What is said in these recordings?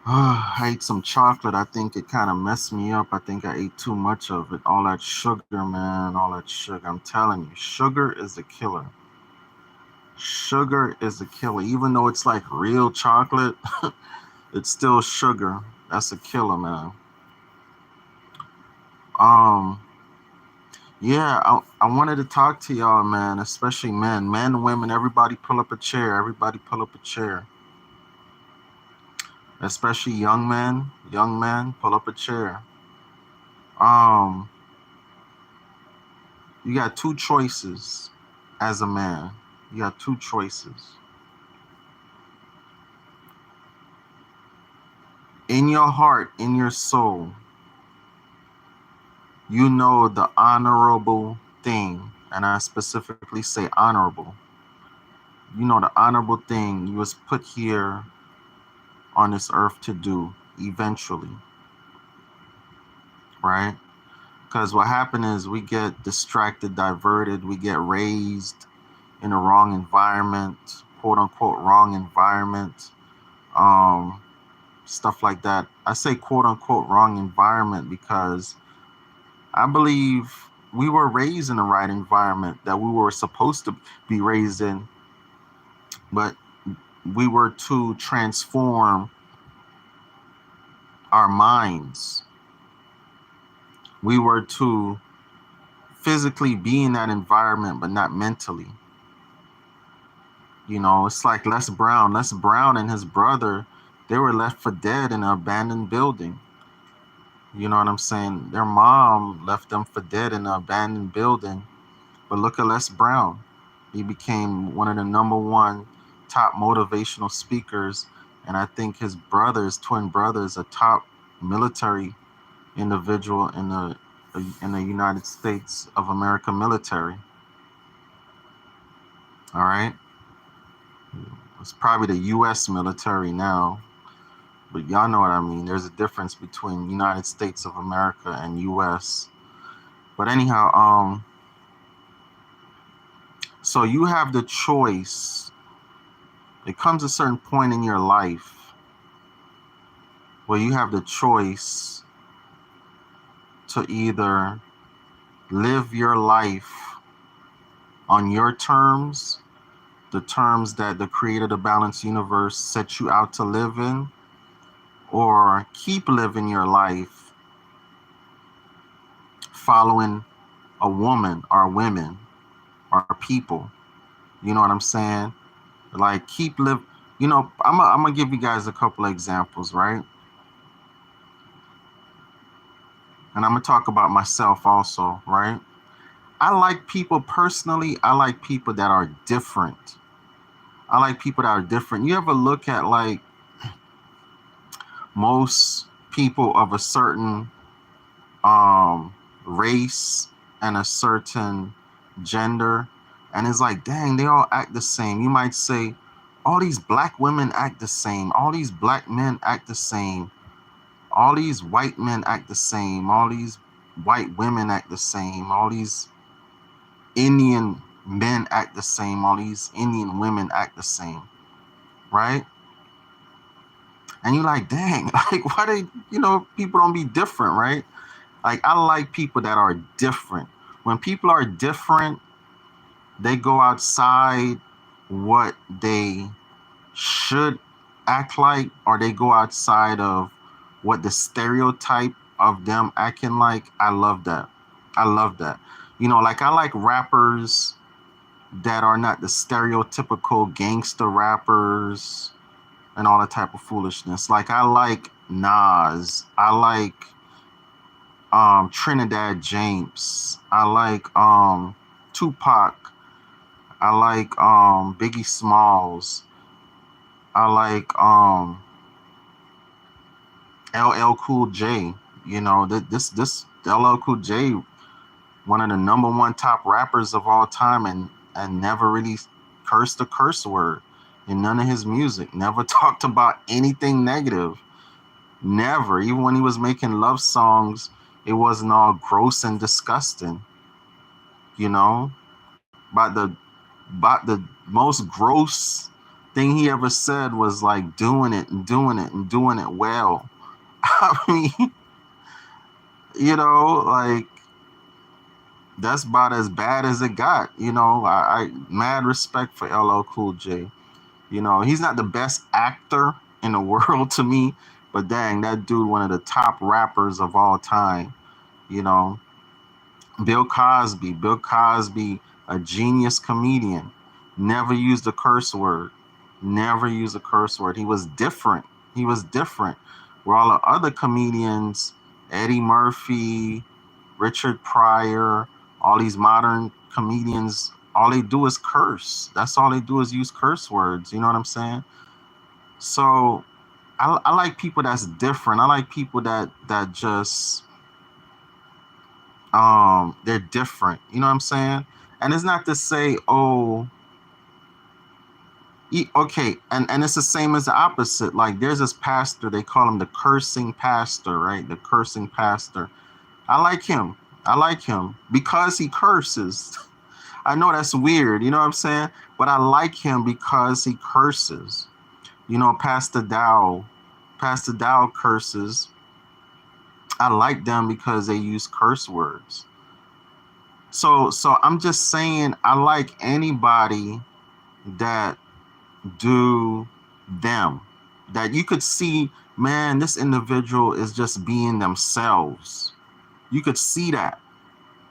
I ate some chocolate. I think it kind of messed me up. I think I ate too much of it. All that sugar, man. All that sugar. I'm telling you, sugar is the killer. Sugar is the killer. Even though it's like real chocolate, it's still sugar. That's a killer, man. Um, yeah, I wanted to talk to y'all, man, especially men, women, everybody pull up a chair. Everybody pull up a chair. Especially young men, pull up a chair. Um, you got two choices as a man. You got two choices. In your heart, in your soul, you know the honorable thing, and I specifically say honorable. You know the honorable thing you was put here on this earth to do eventually, right? Because what happened is we get distracted, diverted, we get raised in a wrong environment, quote unquote wrong environment, um, stuff like that. I say quote unquote wrong environment because I believe we were raised in the right environment that we were supposed to be raised in, but we were to transform our minds. We were to physically be in that environment, but not mentally. You know, it's like Les Brown. Les Brown and his brother, they were left for dead in an abandoned building. You know what I'm saying? Their mom left them for dead in an abandoned building. But look at Les Brown. He became one of the number one top motivational speakers. And I think his brothers, twin brothers, a top military individual in the United States of America military. All right. It's probably the US military now. But y'all know what I mean. There's a difference between United States of America and US. But anyhow, so you have the choice. It comes a certain point in your life where you have the choice to either live your life on your terms, the terms that the creator of the balanced universe set you out to live in, or keep living your life following a woman or women or people. You know what I'm saying? Like keep live. You know, I'm gonna give you guys a couple of examples, right? And I'm gonna talk about myself also, right? I like people personally. I like people that are different. I like people that are different. You ever look at like most people of a certain race and a certain gender, and it's like, dang, they all act the same. You might say, all these black women act the same. All these black men act the same. All these white men act the same. All these white women act the same. All these Indian men act the same. All these Indian women act the same, right? And you're like, dang, like, why they, people don't be different, right? Like, I like people that are different. When people are different, they go outside what they should act like, or they go outside of what the stereotype of them acting like. I love that. I love that. Like I like rappers that are not the stereotypical gangster rappers and all that type of foolishness. Like I like Nas. I like Trinidad James. I like Tupac. I like Biggie Smalls. I like LL Cool J. This LL Cool J, one of the number one top rappers of all time, and never really cursed a curse word in none of his music. Never talked about anything negative. Never. Even when he was making love songs, it wasn't all gross and disgusting. You know, about the most gross. thing he ever said was like doing it and doing it and doing it well. I mean, like that's about as bad as it got. I mad respect for LL Cool J. He's not the best actor in the world to me, but dang, that dude, one of the top rappers of all time. You know, Bill Cosby, a genius comedian, never used a curse word, never used a curse word. He was different. He was different. Where all the other comedians, Eddie Murphy, Richard Pryor, all these modern comedians, all they do is curse. That's all they do is use curse words. You know what I'm saying? So I like people that's different. I like people that just they're different. You know what I'm saying? And it's not to say, oh, okay, and it's the same as the opposite. Like there's this pastor, they call him the cursing pastor, right? The cursing pastor. I like him. I like him because he curses. I know that's weird, you know what I'm saying? But I like him because he curses. Pastor Dow. Pastor Dow curses. I like them because they use curse words. So I'm just saying I like anybody that do them. That you could see, man, this individual is just being themselves. You could see that.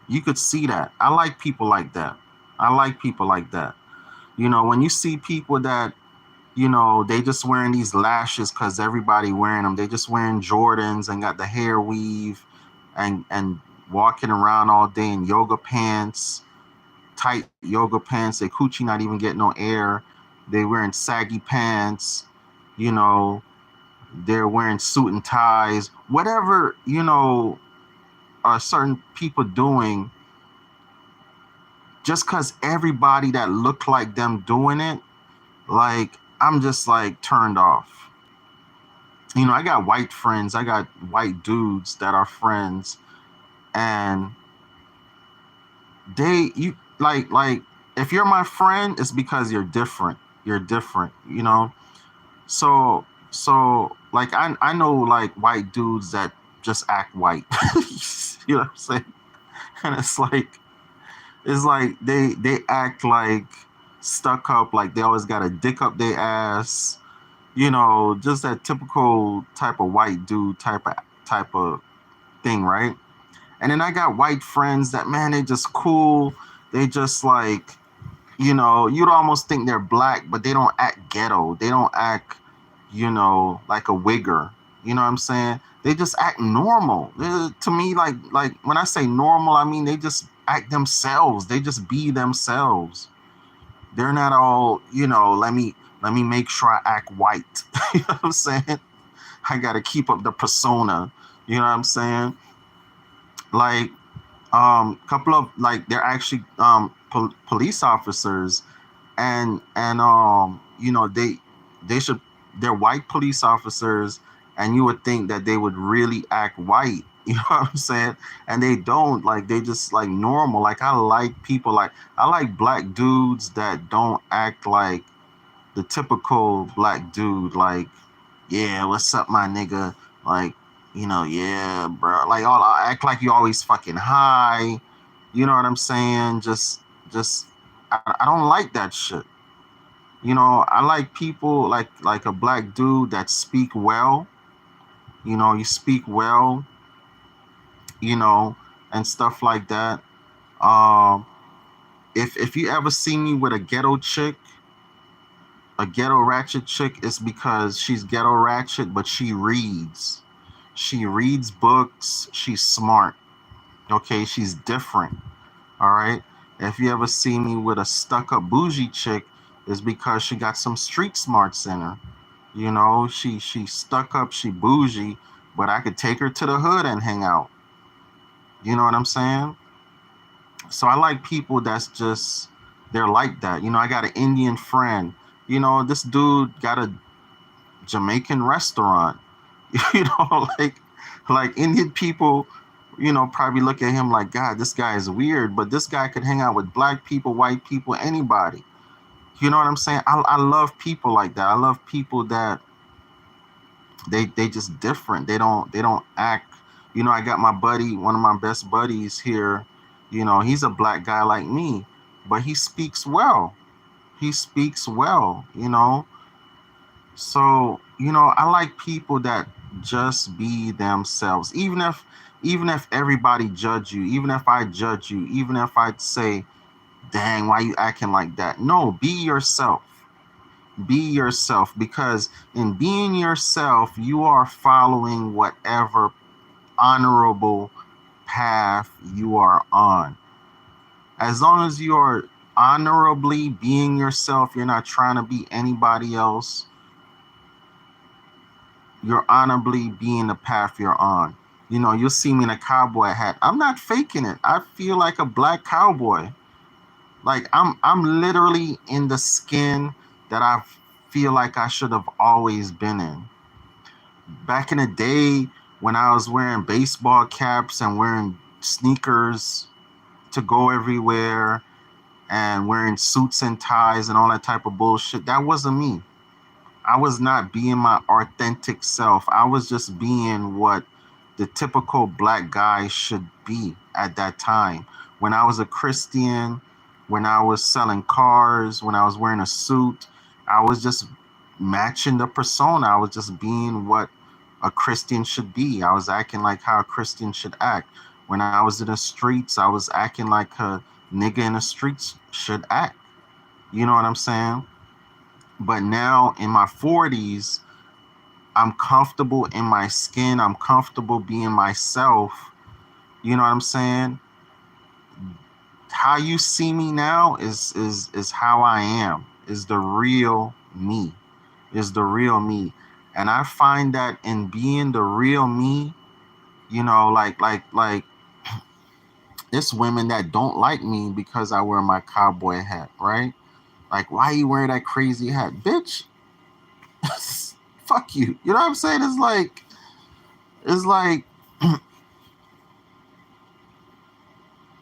You could see that. I like people like that. I like people like that. When you see people that, they just wearing these lashes because everybody wearing them. They just wearing Jordans and got the hair weave and walking around all day in yoga pants, tight yoga pants. Their coochie not even getting no air. They wearing saggy pants. They're wearing suit and ties. Whatever, are certain people doing, just because everybody that looked like them doing it, like, I'm just like turned off. I got white friends. I got white dudes that are friends, and you like if you're my friend, it's because you're different. You're different, So like I know like white dudes that just act white. You know what I'm saying? And it's like they act like stuck up, like they always got a dick up their ass, just that typical type of white dude type of thing, right? And then I got white friends that, man, they just cool. They just like, you'd almost think they're black, but they don't act ghetto. They don't act, like a wigger. You know what I'm saying? They just act normal. To me, like when I say normal, I mean they just act themselves. They just be themselves. They're not all, let me make sure I act white. You know what I'm saying? I gotta keep up the persona. You know what I'm saying? Like, couple of like they're actually police officers, and they should they're white police officers, and you would think that they would really act white. You know what I'm saying? And they don't. Like, they just like normal. Like, I like people, like I like black dudes that don't act like the typical black dude. Like, yeah, what's up, my nigga? Like, yeah, bro. Like, all act like you always fucking high. You know what I'm saying? Just I don't like that shit. I like people like a black dude that speak well. You speak well, and stuff like that. Um, if you ever see me with a ghetto chick, a ghetto ratchet chick, it's because she's ghetto ratchet, but she reads. She reads books. She's smart. Okay, she's different. All right. If you ever see me with a stuck-up bougie chick, it's because she got some street smarts in her. She stuck up, she bougie, but I could take her to the hood and hang out. You know what I'm saying? So I like people that's just, they're like that. I got an Indian friend. This dude got a Jamaican restaurant. Like Indian people, probably look at him like, God, this guy is weird, but this guy could hang out with black people, white people, anybody. You know what I'm saying? I love people like that. I love people that they just different. They don't act. You know, I got my buddy, one of my best buddies here. You know, he's a black guy like me, but he speaks well. He speaks well. You know, so you know, I like people that just be themselves. Even if everybody judge you, even if I judge you, even if I say, "Dang, why you acting like that?" No, be yourself. Be yourself, because in being yourself, you are following whatever honorable path you are on. As long as you are honorably being yourself, you're not trying to be anybody else, you're honorably being the path you're on. You know, you'll see me in a cowboy hat. I'm not faking it. I feel like a black cowboy. Like I'm literally in the skin that I feel like I should have always been in. Back in the day when I was wearing baseball caps and wearing sneakers to go everywhere and wearing suits and ties and all that type of bullshit, that wasn't me. I was not being my authentic self. I was just being what the typical black guy should be at that time. When I was a Christian, when I was selling cars, when I was wearing a suit, I was just matching the persona. I was just being what a Christian should be. I was acting like how a Christian should act. When I was in the streets, I was acting like a nigga in the streets should act. You know what I'm saying? But now in my 40s, I'm comfortable in my skin. I'm comfortable being myself. You know what I'm saying? How you see me now is how I am. Is the real me. Is the real me. And I find that in being the real me, you know, like it's women that don't like me because I wear my cowboy hat, right? Like, why you wear that crazy hat? Bitch, fuck you. You know what I'm saying? It's like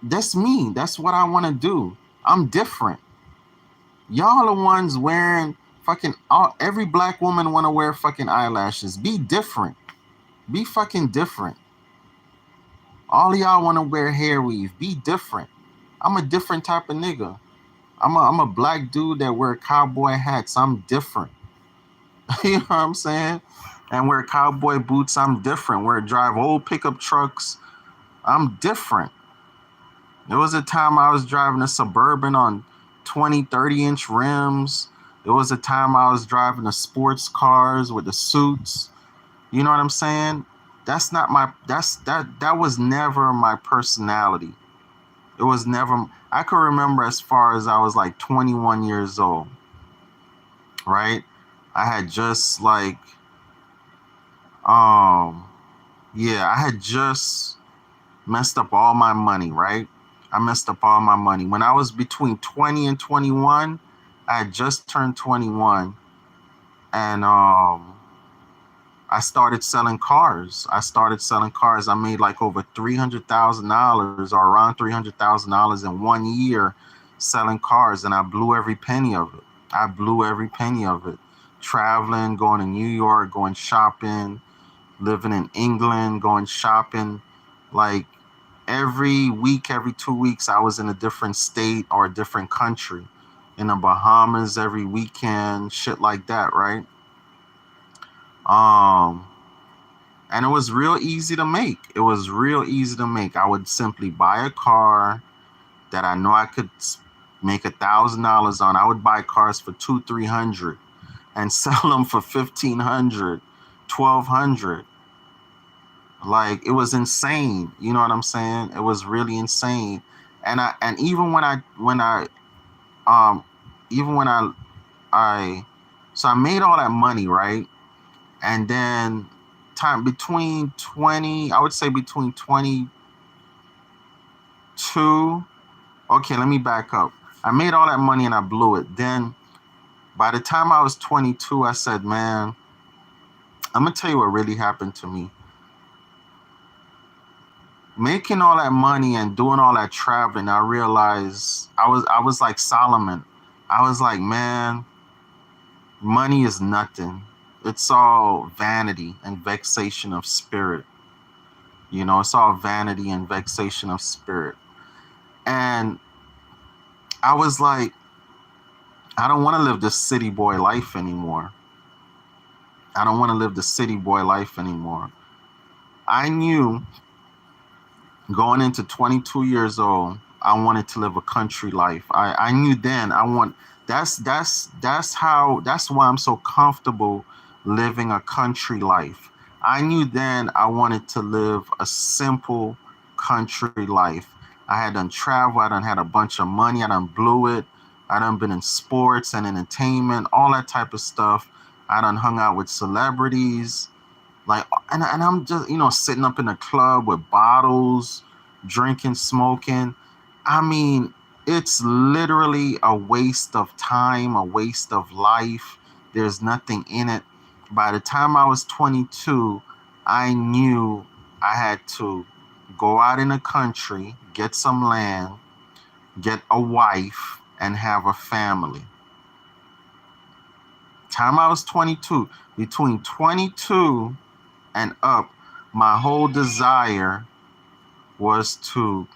that's me. That's what I want to do. I'm different. Y'all are the ones wearing fucking every black woman want to wear fucking eyelashes. Be different. Be fucking different. All of y'all want to wear hair weave. Be different. I'm a different type of nigga. I'm a black dude that wear cowboy hats. I'm different. You know what I'm saying? And wear cowboy boots. I'm different. Where drive old pickup trucks. I'm different. There was a time I was driving a Suburban on 20, 30-inch rims. There was a time I was driving the sports cars with the suits. You know what I'm saying? That's not my that was never my personality. It was never. I could remember as far as I was like 21 years old, right? I had just like um yeah, I had just messed up all my money, right? I messed up all my money. When I was between 20 and 21, I had just turned 21, and I started selling cars. I made like over $300,000 or around $300,000 in 1 year selling cars, and I blew every penny of it. I blew every penny of it. Traveling, going to New York, going shopping, living in England, going shopping. Like every week, every 2 weeks, I was in a different state or a different country. In the Bahamas every weekend, shit like that, right? Um, and it was real easy to make. It was real easy to make. I would simply buy a car that I know I could make $1,000 on. I would buy cars for 200, 300 and sell them for 1,500, 1,200. Like it was insane. You know what I'm saying? It was really insane. And even um even when I so I made all that money, right? And then time between 20, I would say between 22. Okay, let me back up. I made all that money and I blew it. Then by the time I was 22, I said, man, I'm gonna tell you what really happened to me. Making all that money and doing all that traveling, I realized I was like Solomon. I was like, man, money is nothing. It's all vanity and vexation of spirit. You know, it's all vanity and vexation of spirit. And I was like, I don't want to live this city boy life anymore. I don't want to live the city boy life anymore. I knew going into 22 years old, I wanted to live a country life. I knew then that's why I'm so comfortable living a country life. I knew then I wanted to live a simple country life. I had done travel, I done had a bunch of money, I done blew it. I done been in sports and entertainment, all that type of stuff. I done hung out with celebrities. Like, and I'm just, sitting up in a club with bottles, drinking, smoking. I mean, it's literally a waste of time, a waste of life. There's nothing in it. By the time I was 22, I knew I had to go out in the country, get some land, get a wife, and have a family. Time I was 22, between 22 and up, my whole desire was to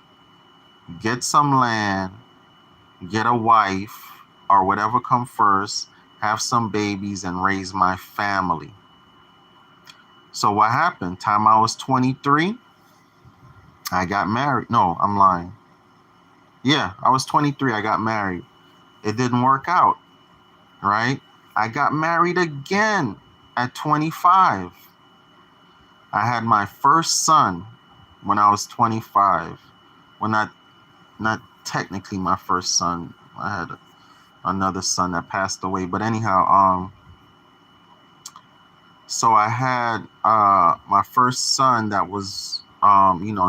get some land, get a wife, or whatever come first, have some babies, and raise my family. So what happened? Time I was 23, I got married. No, I'm lying. Yeah, I was 23, I got married. It didn't work out, right? I got married again at 25. I had my first son when I was 25. Well, not technically my first son. I had another son that passed away. But anyhow, so I had my first son that was,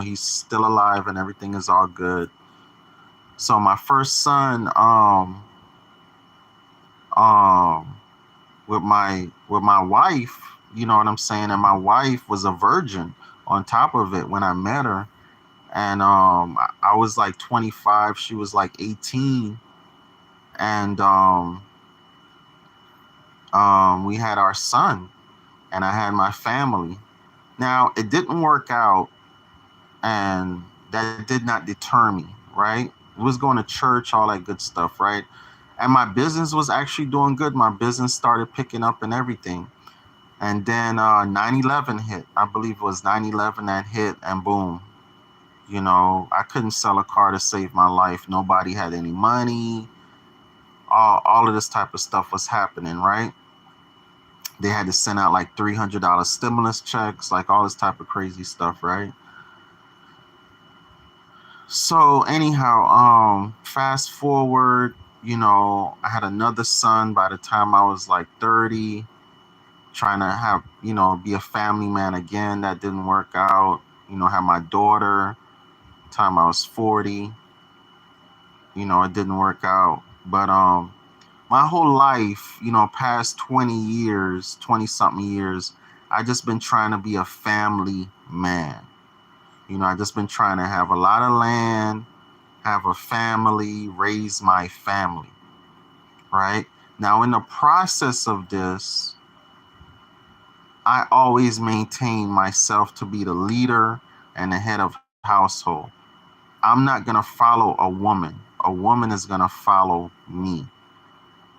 he's still alive and everything is all good. So my first son, with my wife, you know what I'm saying, and my wife was a virgin on top of it when I met her. And I was like 25, she was like 18, and we had our son, and I had my family. Now it didn't work out, and that did not deter me, right? It was going to church, all that good stuff, right? And my business was actually doing good. My business started picking up and everything. And then 9/11 hit. I believe it was 9/11 that hit, and boom. I couldn't sell a car to save my life. Nobody had any money. All of this type of stuff was happening, right? They had to send out like $300 stimulus checks, like all this type of crazy stuff, right? So anyhow, fast forward, I had another son by the time I was like 30, trying to have, be a family man again. That didn't work out. Have my daughter, time I was 40, it didn't work out. But my whole life, past 20 years, 20 something years, I just been trying to be a family man. I just been trying to have a lot of land, have a family, raise my family, right? Now, in the process of this, I always maintain myself to be the leader and the head of household. I'm not going to follow a woman. A woman is going to follow me.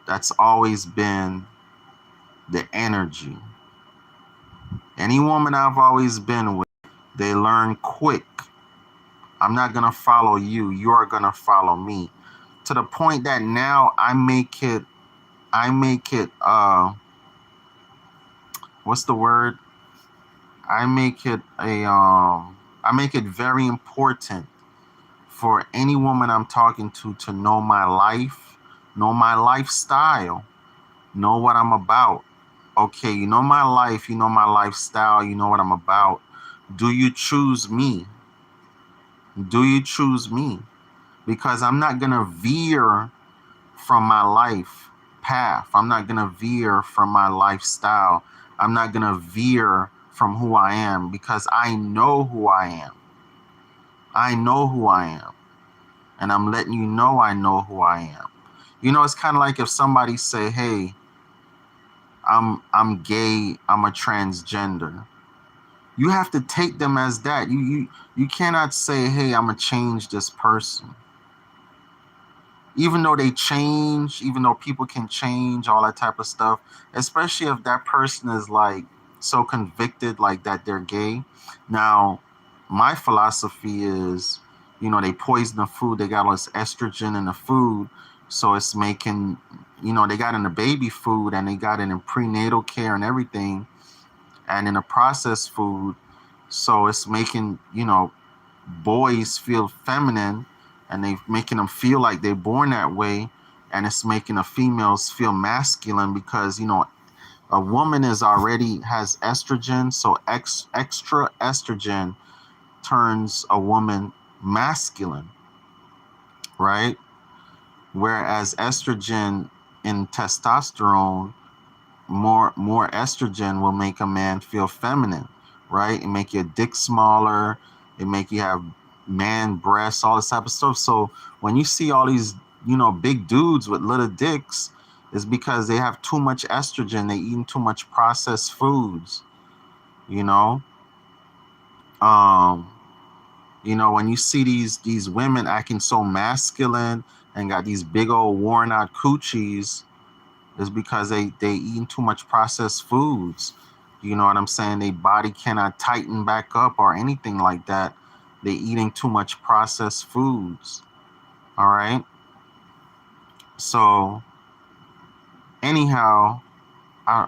That's always been the energy. Any woman I've always been with, they learn quick. I'm not going to follow you. You are going to follow me. To the point that now I make it, what's the word? I make it very important for any woman I'm talking to know my life, know my lifestyle, know what I'm about. Okay, you know my life, you know my lifestyle, you know what I'm about. Do you choose me? Do you choose me? Because I'm not going to veer from my life path. I'm not going to veer from my lifestyle. I'm not going to veer from who I am, because I know who I am. I know who I am. And I'm letting you know I know who I am. It's kind of like if somebody say, "Hey, I'm gay, I'm a transgender." You have to take them as that. You cannot say, "Hey, I'm gonna change this person." Even though they change, even though people can change, all that type of stuff, especially if that person is like so convicted like that they're gay. Now, my philosophy is, they poison the food, they got all this estrogen in the food, so it's making, they got in the baby food and they got it in prenatal care and everything, and in the processed food, so it's making, boys feel feminine, and they making them feel like they're born that way, and it's making the females feel masculine because a woman is already has estrogen, so extra estrogen turns a woman masculine, right? Whereas estrogen in testosterone, more estrogen will make a man feel feminine, right? It make your dick smaller, it make you have man breasts, all this type of stuff. So when you see all these, big dudes with little dicks, it's because they have too much estrogen. They eating too much processed foods, you know. Um, when you see these women acting so masculine and got these big old worn out coochies, is because they eating too much processed foods. You know what I'm saying? Their body cannot tighten back up or anything like that. They eating too much processed foods. All right. So anyhow,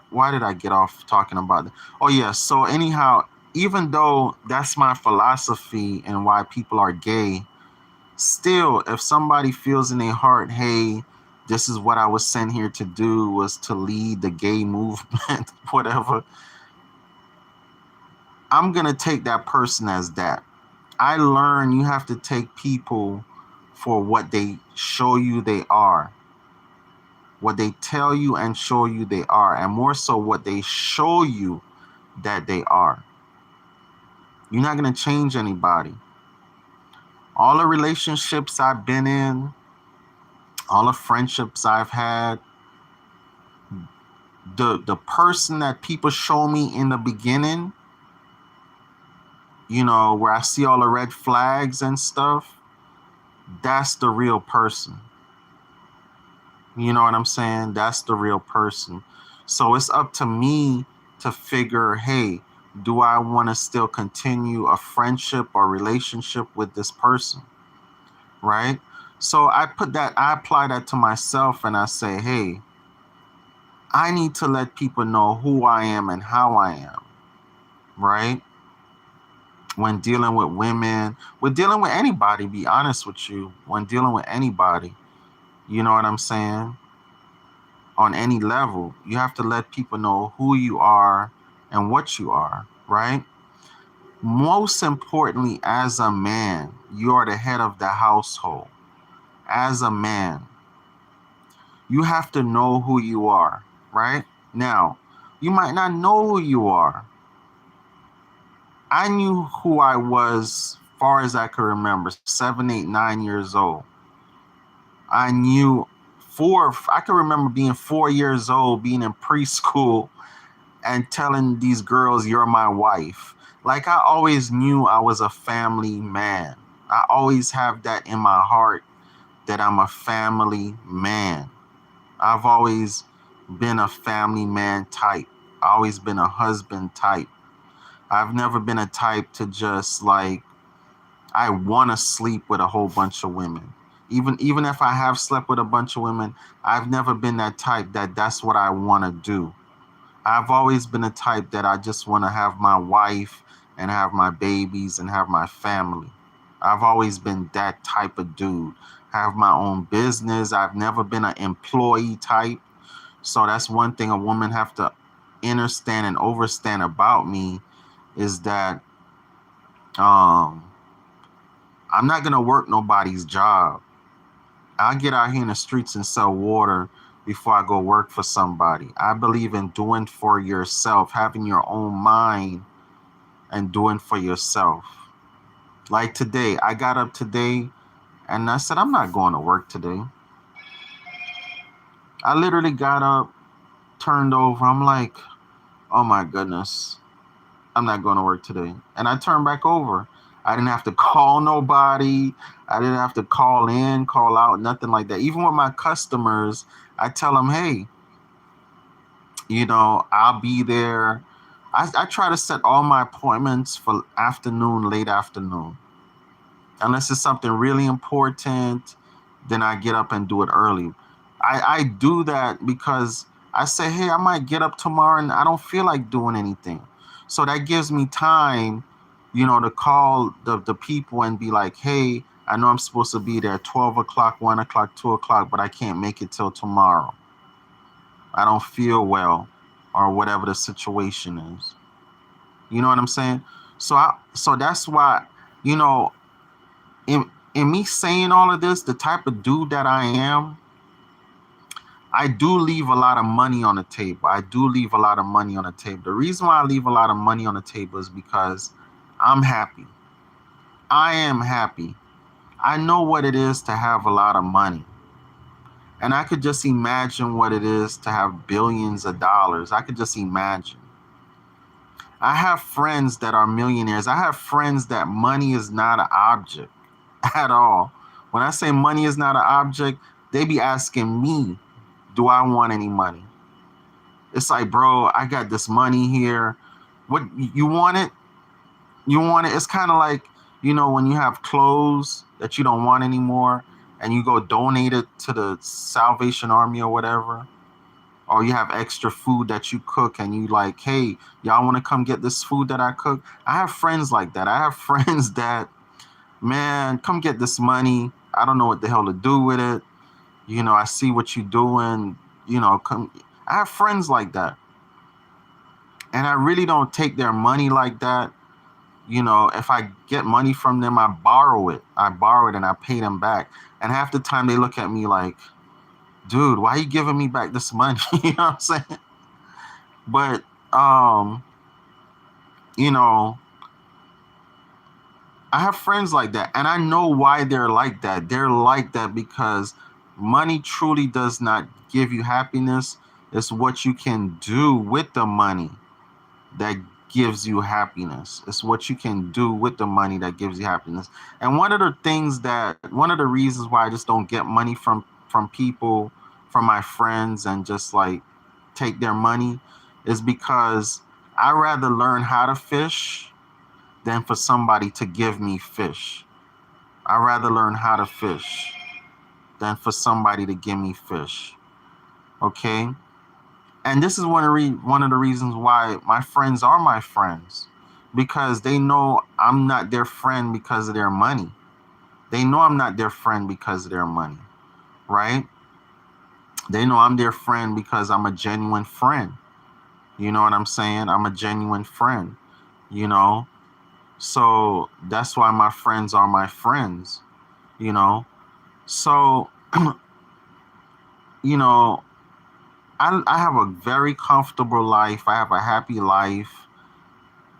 why did I get off talking about that? Oh yeah. So anyhow, even though that's my philosophy and why people are gay, still, if somebody feels in their heart, hey, this is what I was sent here to do, was to lead the gay movement, whatever, I'm going to take that person as that. I learn you have to take people for what they show you they are, what they tell you and show you they are, and more so what they show you that they are. You're not going to change anybody. All the relationships I've been in, all the friendships I've had, the person that people show me in the beginning, where I see all the red flags and stuff, that's the real person. You know what I'm saying? That's the real person. So it's up to me to figure, hey, do I want to still continue a friendship or relationship with this person? Right? So I apply that to myself, and I say, hey, I need to let people know who I am and how I am. Right? When dealing with women, when dealing with anybody, be honest with you, when dealing with anybody, you know what I'm saying? On any level, you have to let people know who you are and what you are, right? Most importantly, as a man, you are the head of the household. As a man, you have to know who you are, right? Now, you might not know who you are. I knew who I was far as I could remember, 7, 8, 9 years old. I knew I can remember being 4 years old, being in preschool and telling these girls, you're my wife. Like, I always knew I was a family man. I always have that in my heart, that I'm a family man. I've always been a family man type. I always been a husband type. I've never been a type to just like, I want to sleep with a whole bunch of women. Even if I have slept with a bunch of women, I've never been that type that's what I want to do. I've always been a type that I just want to have my wife and have my babies and have my family. I've always been that type of dude. Have my own business. I've never been an employee type. So that's one thing a woman have to understand and overstand about me, is that I'm not gonna work nobody's job. I'll get out here in the streets and sell water before I go work for somebody. I believe in doing for yourself, having your own mind and doing for yourself. Like today, I got up today and I said, I'm not going to work today. I literally got up, turned over. I'm like, oh my goodness, I'm not going to work today. And I turned back over. I didn't have to call nobody. I didn't have to call in, call out, nothing like that. Even with my customers, I tell them, hey, I'll be there. I try to set all my appointments for afternoon, late afternoon. Unless it's something really important, then I get up and do it early. I do that because I say, hey, I might get up tomorrow and I don't feel like doing anything. So that gives me time, to call the people and be like, hey, I know I'm supposed to be there at 12 o'clock, 1 o'clock, 2 o'clock, but I can't make it till tomorrow. I don't feel well, or whatever the situation is. You know what I'm saying? So that's why, you know, in me saying all of this, the type of dude that I am, I do leave a lot of money on the table. I do leave a lot of money on the table. The reason why I leave a lot of money on the table is because I'm happy. I am happy. I know what it is to have a lot of money. And I could just imagine what it is to have billions of dollars. I could just imagine. I have friends that are millionaires. I have friends that money is not an object at all. When I say money is not an object, they be asking me, do I want any money? It's like, bro, I got this money here. What, you want it? You want it? It's kind of like, when you have clothes that you don't want anymore and you go donate it to the Salvation Army or whatever. Or you have extra food that you cook and you like, hey, y'all want to come get this food that I cook? I have friends like that. I have friends that, man, come get this money. I don't know what the hell to do with it. I see what you're doing. Come. I have friends like that. And I really don't take their money like that. If I get money from them, I borrow it. I borrow it and I pay them back. And half the time they look at me like, dude, why are you giving me back this money? You know what I'm saying? But, I have friends like that. And I know why they're like that. They're like that because money truly does not give you happiness. It's what you can do with the money that gives you happiness. It's what you can do with the money that gives you happiness. And one of the reasons why I just don't get money from people, from my friends, and just like take their money is because I rather learn how to fish than for somebody to give me fish. I rather learn how to fish than for somebody to give me fish. Okay? And this is one of the reasons why my friends are my friends, because they know I'm not their friend because of their money. They know I'm not their friend because of their money, right? They know I'm their friend because I'm a genuine friend. You know what I'm saying? I'm a genuine friend, you know? So that's why my friends are my friends, you know? So, you know, I have a very comfortable life. I have a happy life.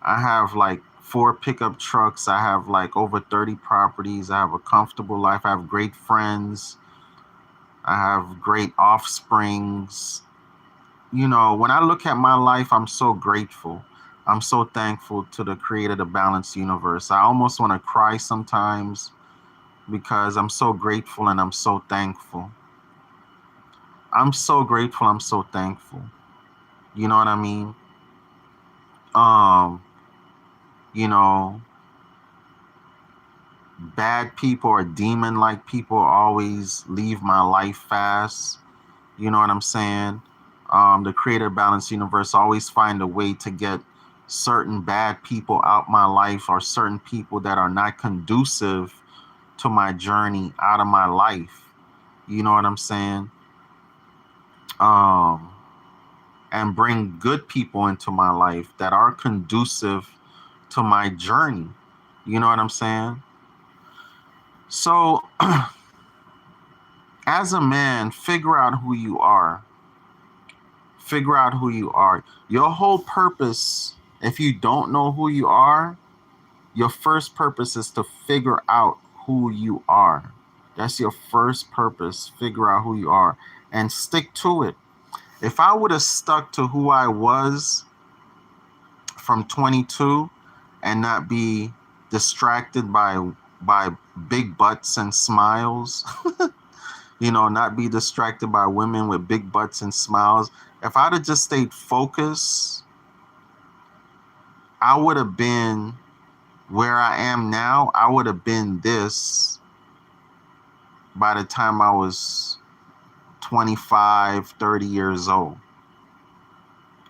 I have like 4 pickup trucks. I have like over 30 properties. I have a comfortable life. I have great friends. I have great offsprings. When I look at my life, I'm so grateful. I'm so thankful to the creator of the balanced universe. I almost want to cry sometimes because I'm so grateful and I'm so thankful. I'm so grateful. I'm so thankful. You know what I mean? Um, you know, Bad people or demon-like people always leave my life fast. You know what I'm saying? The creator balanced universe always find a way to get certain bad people out my life, or certain people that are not conducive to my journey out of my life. You know what I'm saying? Um, and bring good people into my life that are conducive to my journey. You know what I'm saying? So, as a man, figure out who you are. Figure out who you are. Your whole purpose, if you don't know who you are, your first purpose is to figure out who you are. That's your first purpose. Figure out who you are. and stick to it. If I would have stuck to who I was from 22 and not be distracted by big butts and smiles, not be distracted by women with big butts and smiles. If I'd have just stayed focused, I would have been where I am now. I would have been this by the time I was 25, 30 years old.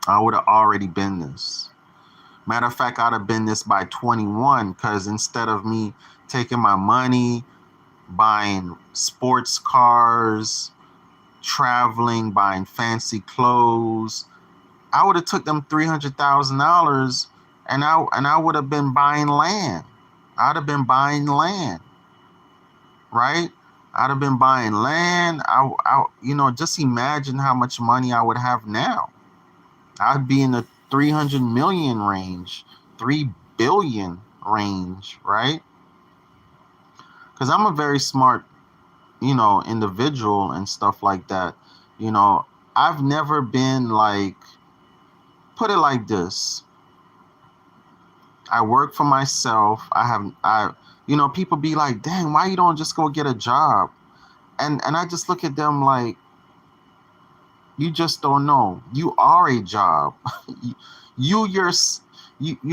I would have already been this. Matter of fact, I'd have been this by 21, because instead of me taking my money, buying sports cars, traveling, buying fancy clothes, I would have took them $300,000 and I would have been buying land. I'd have been buying land, right? I'd have been buying land. Just imagine how much money I would have now. I'd be in the 300 million range, 3 billion range, right? Because I'm a very smart, individual and stuff like that. I've never been like, put it like this. I work for myself. People be like, dang, why you don't just go get a job? And I just look at them like, you just don't know. You are a job. you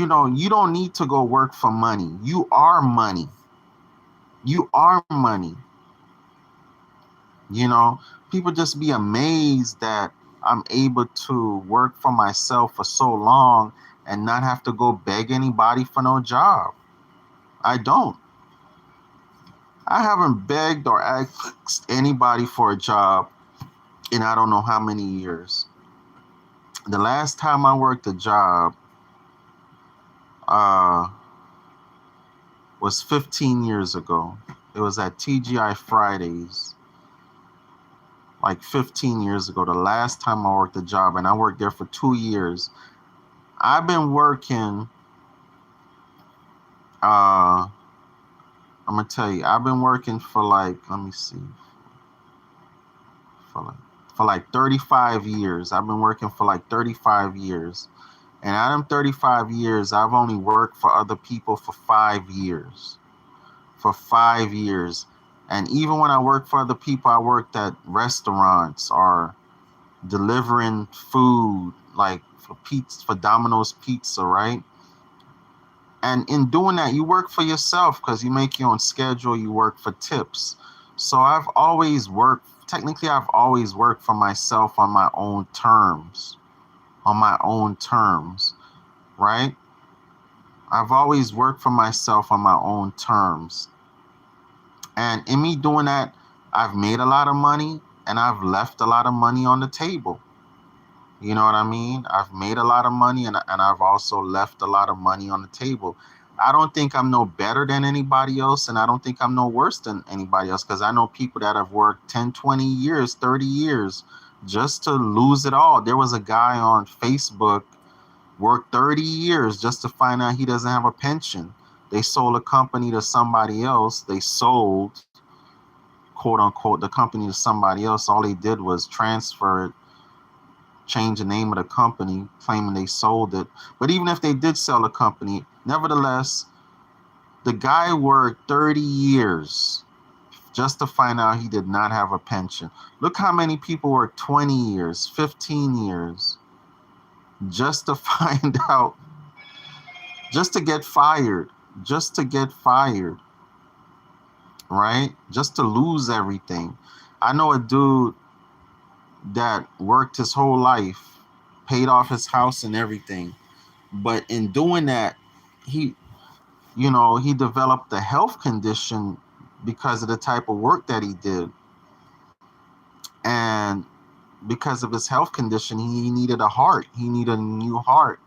don't need to go work for money. You are money. You are money. People just be amazed that I'm able to work for myself for so long and not have to go beg anybody for no job. I don't. I haven't begged or asked anybody for a job in I don't know how many years. The last time I worked a job was 15 years ago. It was at TGI Fridays. Like 15 years ago, the last time I worked a job, and I worked there for 2 years. I've been working, I'm going to tell you, I've been working for like, let me see, for like 35 years. I've been working for like 35 years. And out of 35 years, I've only worked for other people for 5 years. For 5 years. And even when I worked for other people, I worked at restaurants or delivering food, like for Domino's Pizza, right? And in doing that, you work for yourself because you make your own schedule. You work for tips. So I've always worked for myself on my own terms. Right? I've always worked for myself on my own terms. And in me doing that, I've made a lot of money and I've left a lot of money on the table. You know what I mean? I've made a lot of money and I've also left a lot of money on the table. I don't think I'm no better than anybody else, and I don't think I'm no worse than anybody else, because I know people that have worked 10, 20 years, 30 years just to lose it all. There was a guy on Facebook, worked 30 years just to find out he doesn't have a pension. They sold a company to somebody else. They sold, quote unquote, the company to somebody else. All they did was transfer it, change the name of the company, claiming they sold it. But even if they did sell the company, nevertheless, the guy worked 30 years just to find out he did not have a pension. Look how many people work 20 years, 15 years just to find out, just to get fired, right? Just to lose everything. I know a dude that worked his whole life, paid off his house and everything. But in doing that, he developed a health condition because of the type of work that he did. And because of his health condition, he needed a heart. He needed a new heart.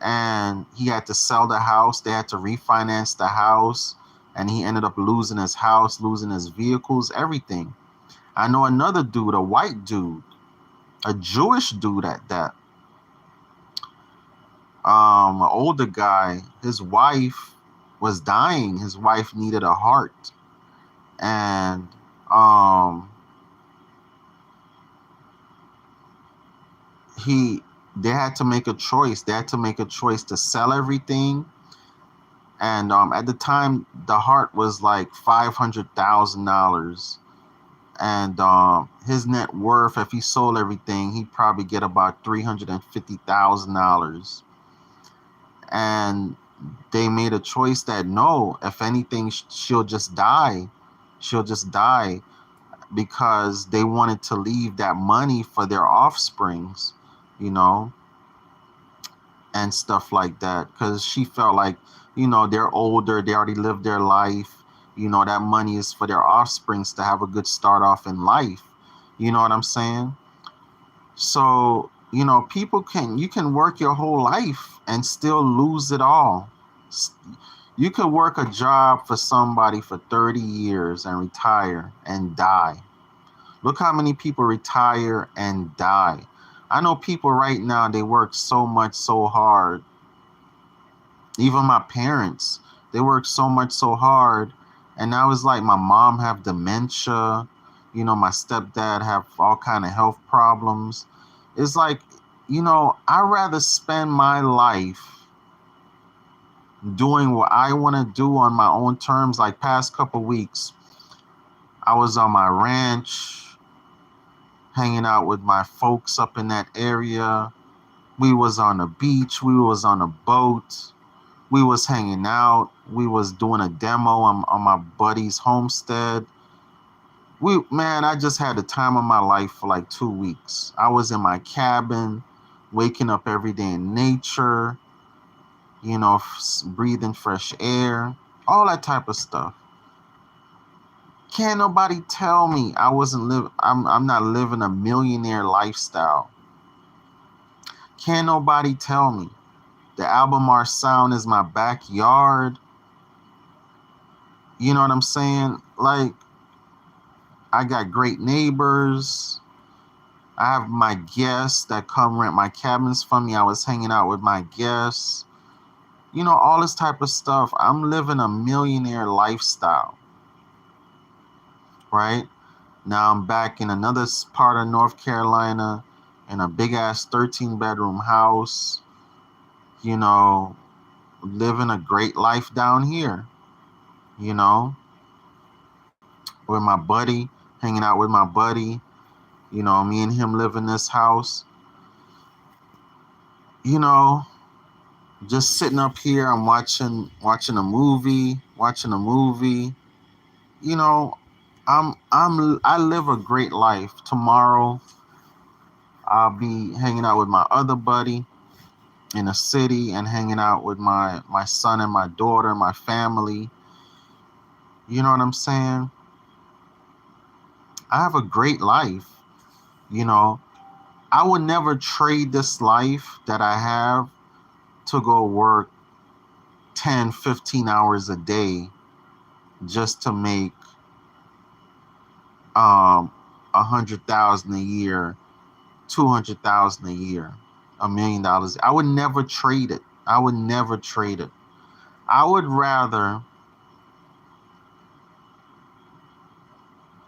And he had to sell the house. They had to refinance the house. And he ended up losing his house, losing his vehicles, everything. I know another dude, a white dude, a Jewish dude at that. An older guy, his wife was dying. His wife needed a heart. And he they had to make a choice. They had to make a choice to sell everything. And at the time, the heart was like $500,000, and his net worth, if he sold everything, he'd probably get about $350,000. And they made a choice that no, if anything, she'll just die. She'll just die, because they wanted to leave that money for their offsprings, you know, and stuff like that. Because she felt like, they're older, they already lived their life. That money is for their offsprings to have a good start off in life. You know what I'm saying? So, you can work your whole life and still lose it all. You could work a job for somebody for 30 years and retire and die. Look how many people retire and die. I know people right now, they work so much, so hard. Even my parents, they work so much, so hard. And now it's like my mom have dementia. My stepdad have all kind of health problems. It's like, I'd rather spend my life doing what I want to do on my own terms. Like past couple weeks, I was on my ranch, hanging out with my folks up in that area. We was on the beach. We was on a boat. We was hanging out. We was doing a demo on my buddy's homestead. I just had the time of my life for like 2 weeks. I was in my cabin, waking up every day in nature, breathing fresh air, all that type of stuff. Can't nobody tell me I'm not living a millionaire lifestyle. Can't nobody tell me the Albemarle Sound is my backyard. You know what I'm saying? Like, I got great neighbors. I have my guests that come rent my cabins from me. I was hanging out with my guests. All this type of stuff. I'm living a millionaire lifestyle. Right? Now I'm back in another part of North Carolina in a big ass 13-bedroom house. Living a great life down here. With my buddy, hanging out with my buddy. Me and him live in this house. Just sitting up here, I'm watching a movie. I live a great life. Tomorrow, I'll be hanging out with my other buddy in the city and hanging out with my son and my daughter, my family. You know what I'm saying? I have a great life. I would never trade this life that I have to go work 10, 15 hours a day just to make 100,000 a year, 200,000 a year, $1 million. I would never trade it. I would rather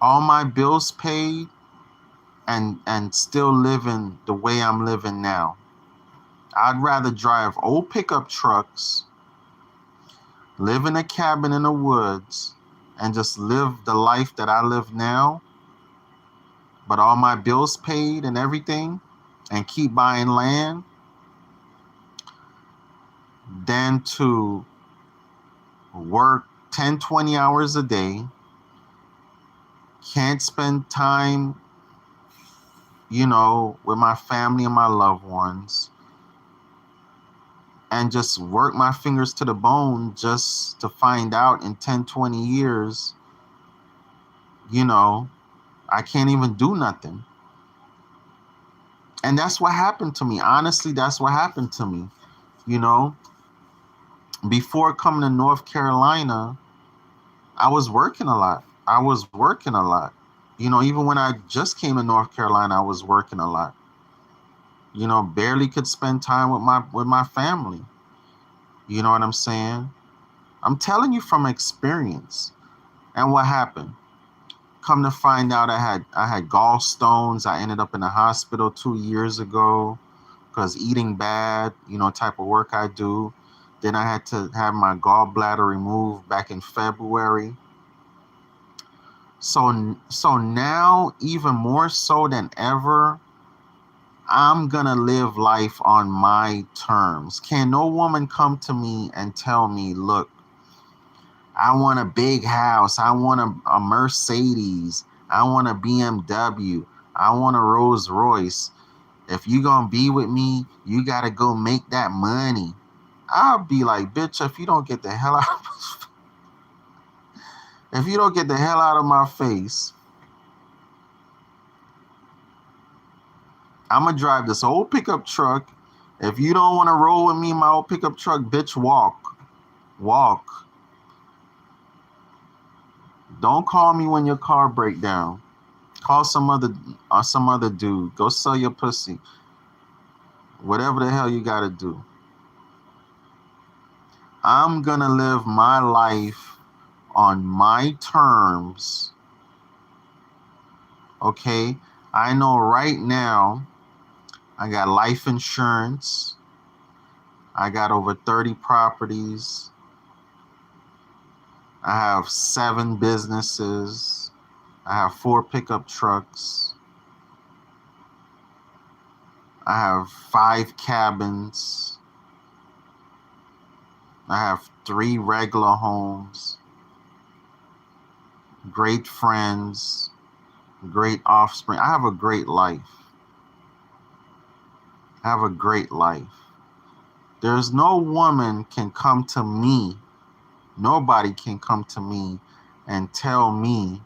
all my bills paid and still living the way I'm living now. I'd rather drive old pickup trucks, live in a cabin in the woods, and just live the life that I live now, but all my bills paid and everything, and keep buying land, than to work 10, 20 hours a day, can't spend time, with my family and my loved ones, and just work my fingers to the bone just to find out in 10, 20 years, I can't even do nothing. And that's what happened to me. Honestly, that's what happened to me. Before coming to North Carolina, I was working a lot. Even when I just came to North Carolina, I was working a lot. Barely could spend time with my family. You know what I'm saying? I'm telling you from experience. And what happened? Come to find out, I had gallstones. I ended up in the hospital 2 years ago because eating bad, type of work I do. Then I had to have my gallbladder removed back in February. So now, even more so than ever, I'm gonna live life on my terms. Can no woman come to me and tell me, look, I want a big house, I want a Mercedes, I want a BMW, I want a Rolls Royce. If you gonna be with me, you gotta go make that money. I'll be like, bitch, if you don't get the hell out of if you don't get the hell out of my face, I'm gonna drive this old pickup truck. If you don't want to roll with me in my old pickup truck, bitch, walk. Walk. Don't call me when your car break down. Call some other dude. Go sell your pussy. Whatever the hell you gotta do. I'm gonna live my life on my terms. Okay? I know right now I got life insurance. I got over 30 properties. I have 7 businesses. I have 4 pickup trucks. I have 5 cabins. I have 3 regular homes. Great friends. Great offspring. I have a great life. I have a great life. There's no woman can come to me. Nobody can come to me and tell me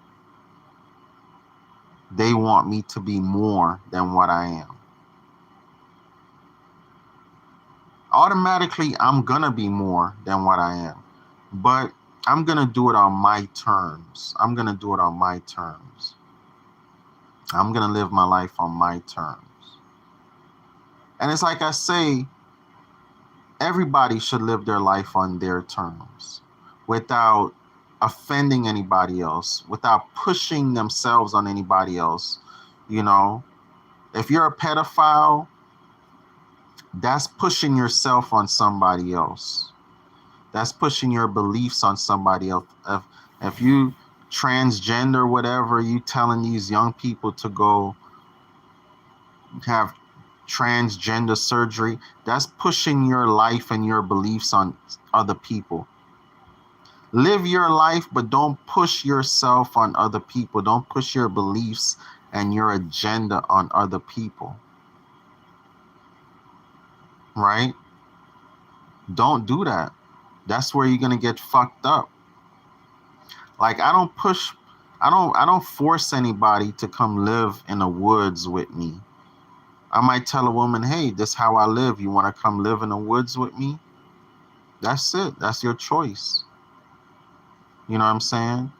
they want me to be more than what I am. Automatically, I'm gonna be more than what I am. But I'm gonna do it on my terms. I'm gonna do it on my terms. I'm gonna live my life on my terms. And it's like I say, everybody should live their life on their terms without offending anybody else, without pushing themselves on anybody else. If you're a pedophile, that's pushing yourself on somebody else. That's pushing your beliefs on somebody else. If you transgender, whatever, you telling these young people to go have transgender surgery, that's pushing your life and your beliefs on other people. Live your life, but don't push yourself on other people. Don't push your beliefs and your agenda on other people. Right? Don't do that. That's where you're gonna get fucked up. Like, I don't force anybody to come live in the woods with me. I might tell a woman, hey, this is how I live. You want to come live in the woods with me? That's it. That's your choice. You know what I'm saying?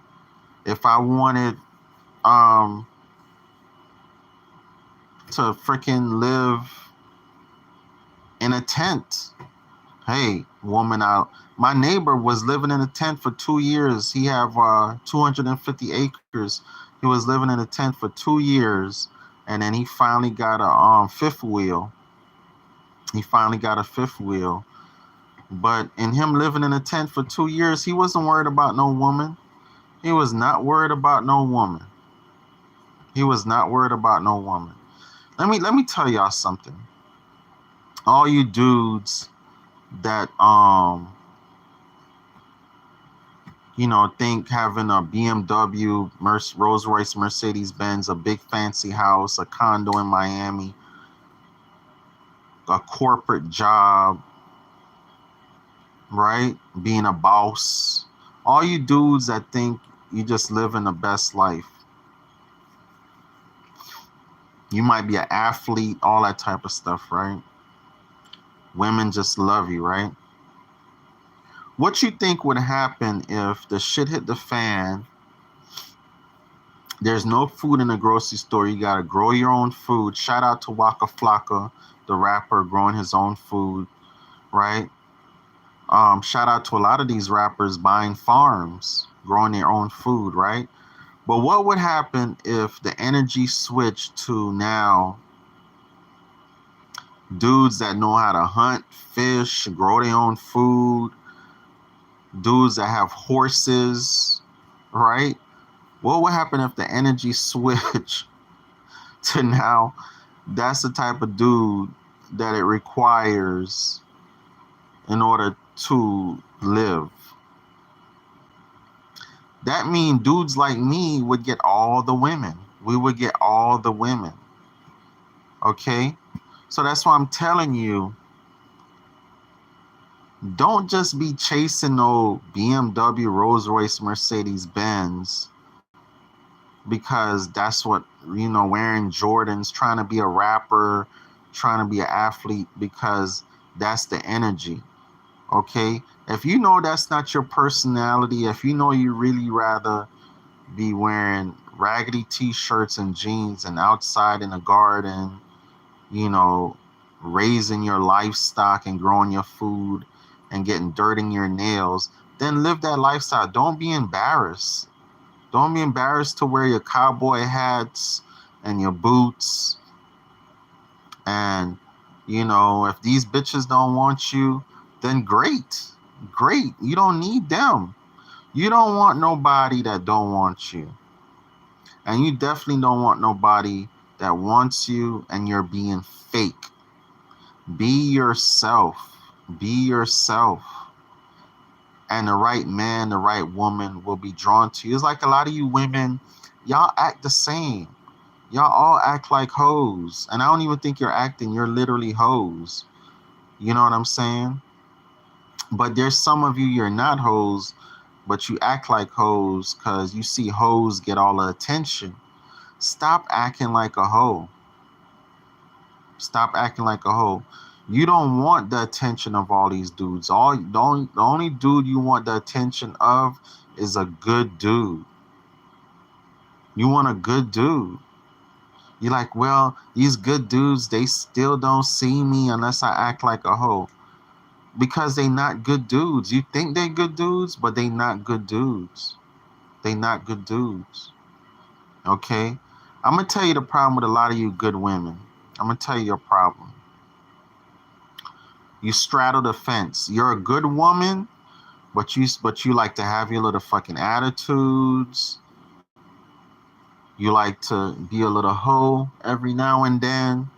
If I wanted to freaking live in a tent, hey, woman, my neighbor was living in a tent for 2 years. He have 250 acres. He was living in a tent for 2 years, and then he finally got a fifth wheel. But in him living in a tent for 2 years, he wasn't worried about no woman. He was not worried about no woman. Let me tell y'all something. All you dudes that think having a BMW, Rolls Royce, Mercedes Benz, a big fancy house, a condo in Miami, a corporate job, right? Being a boss. All you dudes that think you just living the best life. You might be an athlete, all that type of stuff, right? Women just love you, right? What you think would happen if the shit hit the fan? There's no food in the grocery store. You got to grow your own food. Shout out to Waka Flocka, the rapper, growing his own food, right? Shout out to a lot of these rappers buying farms, growing their own food, right? But what would happen if the energy switched to now dudes that know how to hunt, fish, grow their own food, dudes that have horses, right? What would happen if the energy switch to now that's the type of dude that it requires in order to live? That means dudes like me would get all the women. We would get all the women. Okay? So that's why I'm telling you, don't just be chasing no BMW, Rolls Royce, Mercedes Benz because that's what, wearing Jordans, trying to be a rapper, trying to be an athlete because that's the energy. Okay? If you know that's not your personality, if you know you really rather be wearing raggedy t-shirts and jeans and outside in a garden, raising your livestock and growing your food and getting dirt in your nails, then live that lifestyle. Don't be embarrassed. Don't be embarrassed to wear your cowboy hats and your boots. And, if these bitches don't want you, then great. Great. You don't need them. You don't want nobody that don't want you. And you definitely don't want nobody that wants you and you're being fake. Be yourself. Be yourself. And the right man, the right woman will be drawn to you. It's like a lot of you women, y'all act the same. Y'all all act like hoes. And I don't even think you're acting. You're literally hoes. You know what I'm saying? But there's some of you, you're not hoes, but you act like hoes because you see hoes get all the attention. Stop acting like a hoe. Stop acting like a hoe. You don't want the attention of all these dudes. The only dude you want the attention of is a good dude. You want a good dude. You're like, well, these good dudes, they still don't see me unless I act like a hoe. Because they not good dudes. You think they good dudes, but they not good dudes. They not good dudes. Okay? I'm going to tell you the problem with a lot of you good women. I'm going to tell you your problem. You straddle the fence. You're a good woman, but you like to have your little fucking attitudes. You like to be a little hoe every now and then.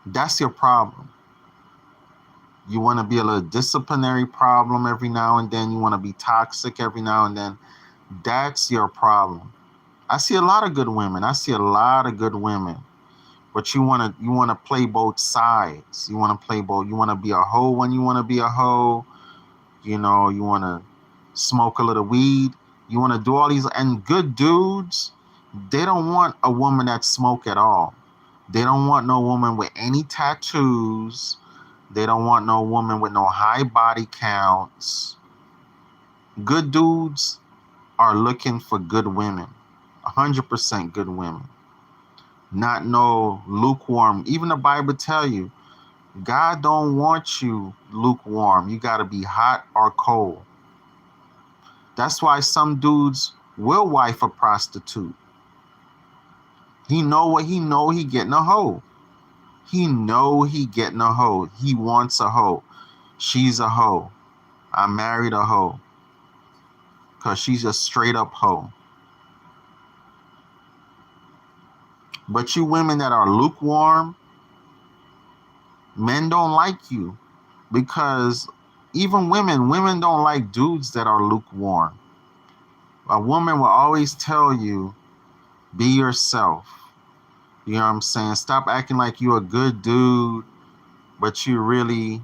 That's your problem. You want to be a little disciplinary problem every now and then. You want to be toxic every now and then. That's your problem. I see a lot of good women. But you want to play both sides. You want to play both. You want to be a hoe when you want to be a hoe. You want to smoke a little weed. You want to do all these. And good dudes, they don't want a woman that smoke at all. They don't want no woman with any tattoos. They don't want no woman with no high body counts. Good dudes are looking for good women. 100% good women. Not no lukewarm. Even the Bible tell you, God don't want you lukewarm. You got to be hot or cold. That's why some dudes will wife a prostitute. He know he getting a hoe. He know he getting a hoe. He wants a hoe. She's a hoe. I married a hoe. Because she's a straight up hoe. But you women that are lukewarm, men don't like you. Because even women don't like dudes that are lukewarm. A woman will always tell you, be yourself. You know what I'm saying? Stop acting like you're a good dude, but you're really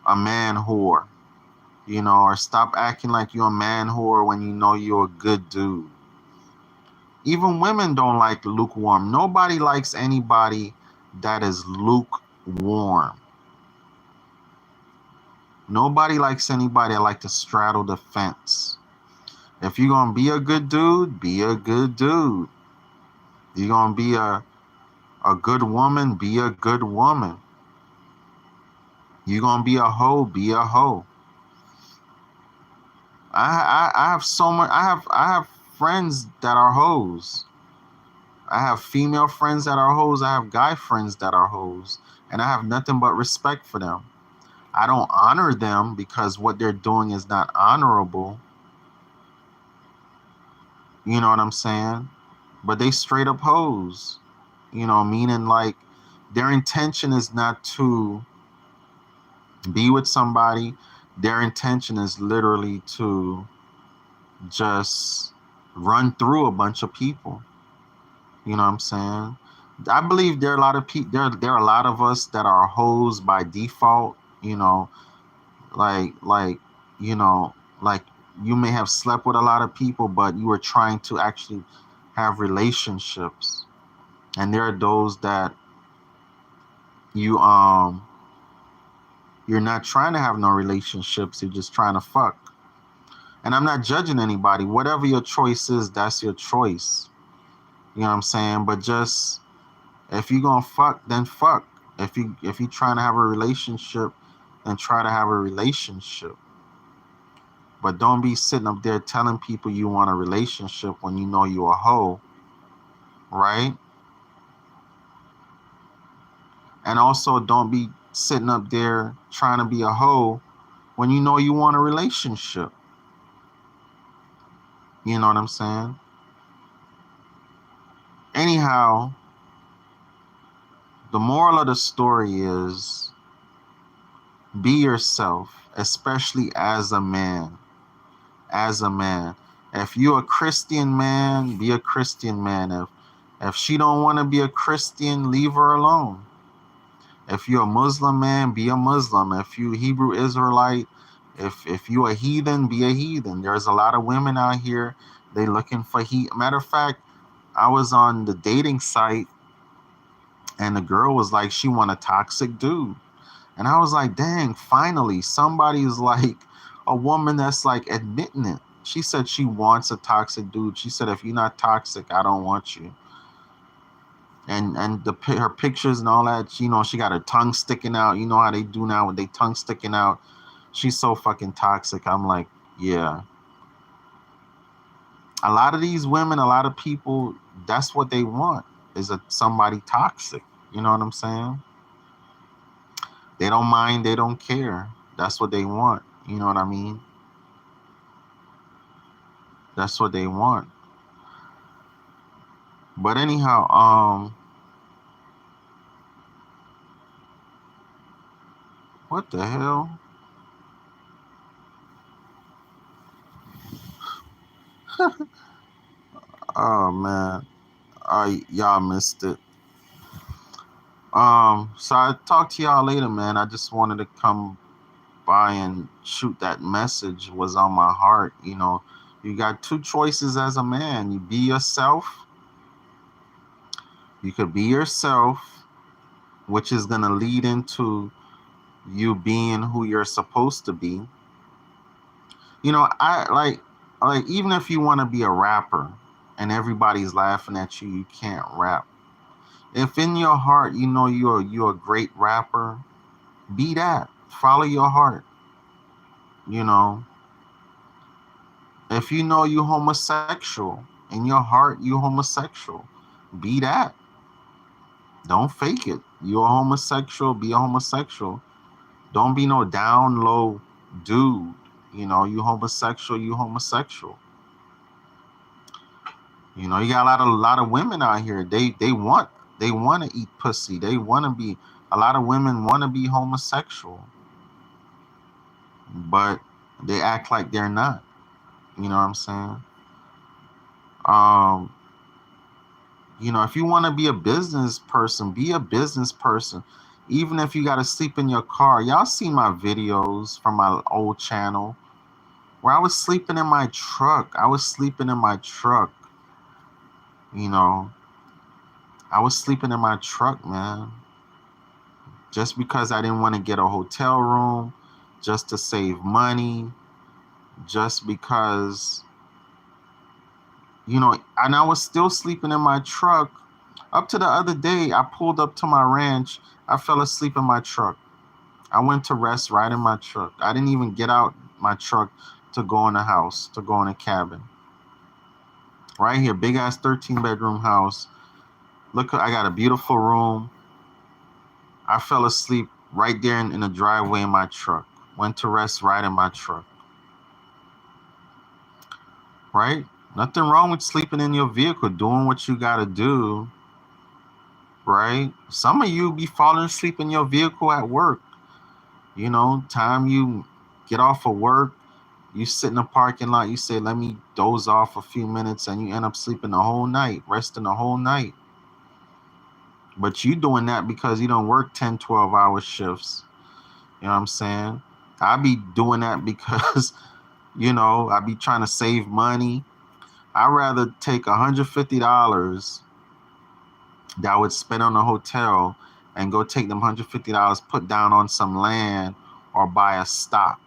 a man whore. Or stop acting like you're a man whore when you know you're a good dude. Even women don't like lukewarm. Nobody likes anybody that is lukewarm. Nobody likes anybody that like to straddle the fence. If you're going to be a good dude, be a good dude. You're going to be a good woman, be a good woman. You're going to be a hoe, be a hoe. I have so much. I have friends that are hoes. I have female friends that are hoes. I have guy friends that are hoes, and I have nothing but respect for them. I don't honor them because what they're doing is not honorable. You know what I'm saying? But they straight up hoes. You know, meaning like their intention is not to be with somebody. Their intention is literally to just run through a bunch of people. You know what I'm saying? I believe there are a lot of people. There are a lot of us that are hoes by default. You know, like you know, like you may have slept with a lot of people, but you were trying to actually have relationships. And there are those that you you're not trying to have no relationships. You're just trying to fuck. And I'm not judging anybody. Whatever your choice is, that's your choice. You know what I'm saying? But just if you gonna fuck, then fuck. If you trying to have a relationship, then try to have a relationship. But don't be sitting up there telling people you want a relationship when you know you a hoe, right? And also don't be sitting up there trying to be a hoe when you know you want a relationship. You know what I'm saying? Anyhow, the moral of the story is be yourself, especially as a man. As a man. If you're a Christian man, be a Christian man. If she don't want to be a Christian, leave her alone. If you're a Muslim man, be a Muslim. If you Hebrew Israelite, if you a heathen, be a heathen. There's a lot of women out here, they looking for Matter of fact, I was on the dating site and the girl was like, she want a toxic dude. And I was like, dang, finally, somebody's like a woman that's like admitting it. She said she wants a toxic dude. She said, if you're not toxic, I don't want you. And her pictures and all that, you know, she got her tongue sticking out. You know how they do now with their tongue sticking out. She's so fucking toxic. I'm like, yeah. A lot of these women, a lot of people, that's what they want is somebody toxic. You know what I'm saying? They don't mind. They don't care. That's what they want. You know what I mean? That's what they want. But anyhow, what the hell? Oh man, y'all missed it. So I talk to y'all later, man. I just wanted to come by and shoot that message. Was on my heart. You know, you got two choices as a man. You be yourself. You could be yourself, which is gonna lead into you being who you're supposed to be. You know, I like even if you want to be a rapper and everybody's laughing at you, you can't rap. If in your heart you know you're a great rapper, be that. Follow your heart. You know, if you know you homosexual, in your heart you homosexual, be that. Don't fake it. You're a homosexual, be a homosexual. Don't be no down low dude. You know, you homosexual, you homosexual. You know, you got a lot of women out here. They want to eat pussy. They want to be a lot of women want to be homosexual, but they act like they're not. You know what I'm saying? Um, you know, if you want to be a business person, be a business person. Even if you got to sleep in your car. Y'all see my videos from my old channel where I was sleeping in my truck. I was sleeping in my truck. You know, I was sleeping in my truck, man. Just because I didn't want to get a hotel room, just to save money, just because, you know, and I was still sleeping in my truck. Up to the other day, I pulled up to my ranch. I fell asleep in my truck. I went to rest right in my truck. I didn't even get out my truck to go in a house, to go in a cabin. Right here, big ass 13-bedroom house. Look, I got a beautiful room. I fell asleep right there in the driveway in my truck. Went to rest right in my truck. Right? Nothing wrong with sleeping in your vehicle, doing what you got to do. Right? Some of you be falling asleep in your vehicle at work. You know, time you get off of work, you sit in the parking lot, you say, let me doze off a few minutes, and you end up sleeping the whole night, resting the whole night. But you doing that because you don't work 10, 12-hour shifts. You know what I'm saying? I be doing that because, you know, I be trying to save money. I'd rather take $150 that I would spend on a hotel and go take them $150, put down on some land or buy a stock.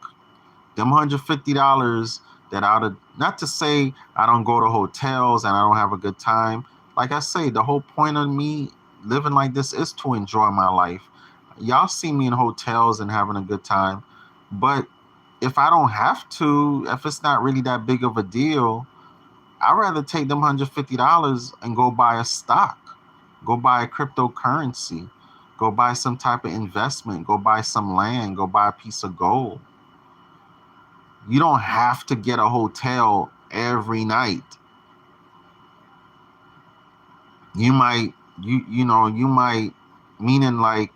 Them $150 that not to say I don't go to hotels and I don't have a good time. Like I say, the whole point of me living like this is to enjoy my life. Y'all see me in hotels and having a good time, but if I don't have to, if it's not really that big of a deal, I'd rather take them $150 and go buy a stock, go buy a cryptocurrency, go buy some type of investment, go buy some land, go buy a piece of gold. You don't have to get a hotel every night. You might, you might, meaning like,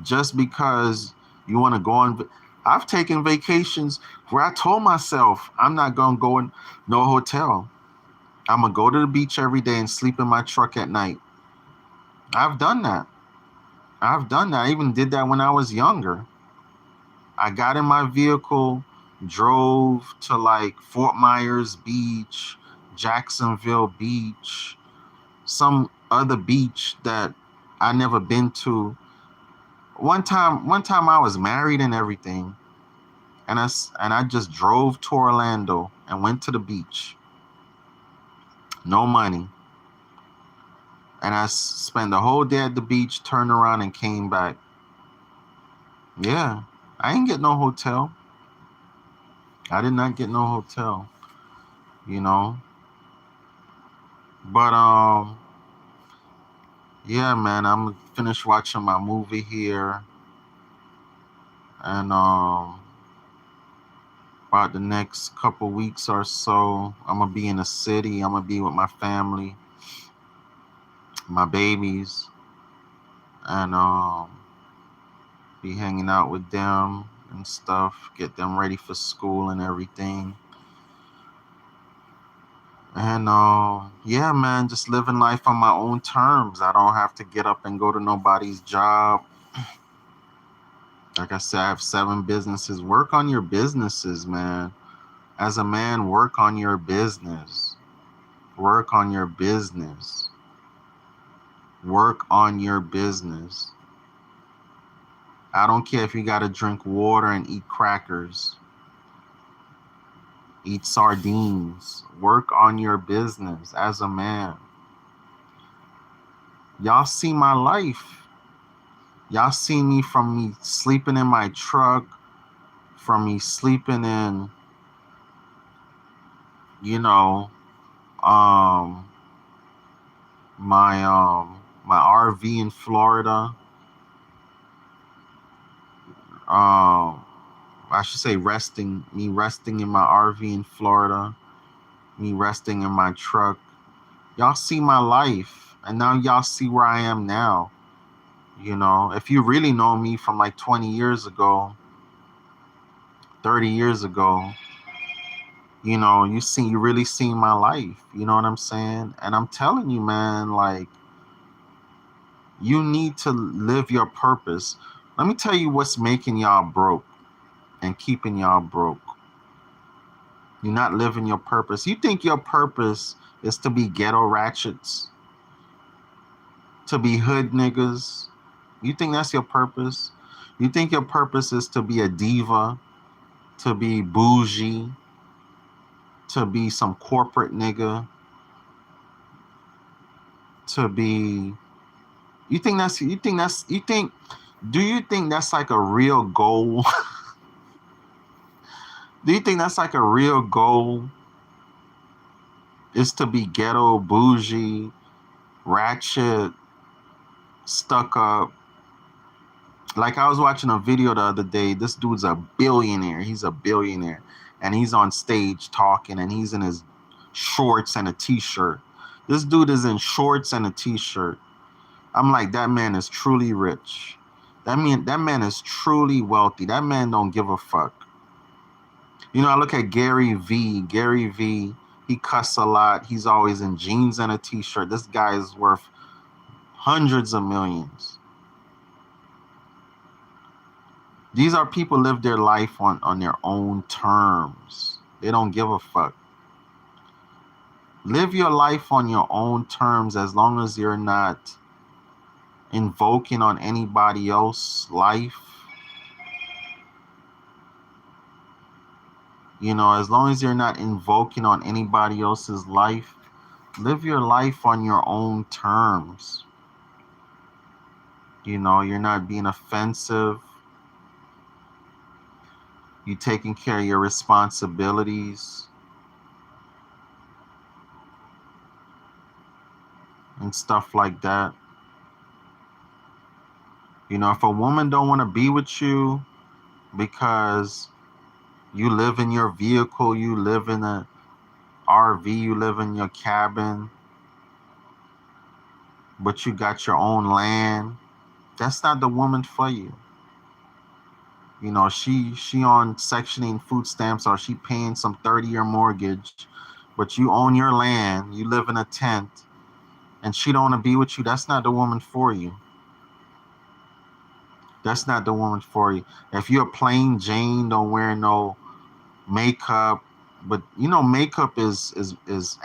just because you want to go on. I've taken vacations where I told myself I'm not going to go in no hotel. I'm going to go to the beach every day and sleep in my truck at night. I've done that. I even did that when I was younger. I got in my vehicle, drove to like Fort Myers Beach, Jacksonville Beach, some other beach that I never been to. One time I was married and everything, and I just drove to Orlando and went to the beach. No money. And I spent the whole day at the beach, turned around and came back. Yeah, I ain't get no hotel. I did not get no hotel, you know. But yeah, man, I'm finished watching my movie here, and about the next couple weeks or so, I'm gonna be in the city. I'm gonna be with my family, my babies, and be hanging out with them and stuff, get them ready for school and everything. And yeah, man, just living life on my own terms. I don't have to get up and go to nobody's job. Like I said, I have 7 businesses. Work on your businesses, man. As a man, work on your business. Work on your business. Work on your business. I don't care if you got to drink water and eat crackers, eat sardines. Work on your business as a man. Y'all see my life. Y'all see me from me sleeping in my truck, from me sleeping in, you know, my RV in Florida. I should say resting in my RV in Florida, me resting in my truck. Y'all see my life, and now y'all see where I am now. You know, if you really know me from like 20 years ago, 30 years ago, you know, you really seen my life. You know what I'm saying? And I'm telling you, man, like, you need to live your purpose. Let me tell you what's making y'all broke and keeping y'all broke. You're not living your purpose. You think your purpose is to be ghetto ratchets, to be hood niggas. You think that's your purpose? You think your purpose is to be a diva, to be bougie, to be some corporate nigga, to be... do you think that's like a real goal? Do you think that's like a real goal? Is to be ghetto, bougie, ratchet, stuck up? Like I was watching a video the other day. This dude's a billionaire. He's a billionaire. And he's on stage talking and he's in his shorts and a t-shirt. This dude is in shorts and a t-shirt. I'm like, that man is truly rich. That man is truly wealthy. That man don't give a fuck. You know, I look at Gary V. Gary V, he cuss a lot. He's always in jeans and a t-shirt. This guy is worth hundreds of millions. These are people live their life on their own terms. They don't give a fuck. Live your life on your own terms as long as you're not invoking on anybody else's life. You know, as long as you're not invoking on anybody else's life, live your life on your own terms. You know, you're not being offensive. You taking care of your responsibilities and stuff like that. You know, if a woman don't want to be with you because you live in your vehicle, you live in a RV, you live in your cabin, but you got your own land, that's not the woman for you. You know, she on Section 8 food stamps, or she paying some 30-year mortgage, but you own your land, you live in a tent, and she don't want to be with you. That's not the woman for you. That's not the woman for you. If you're a plain Jane, don't wear no makeup, but you know, makeup is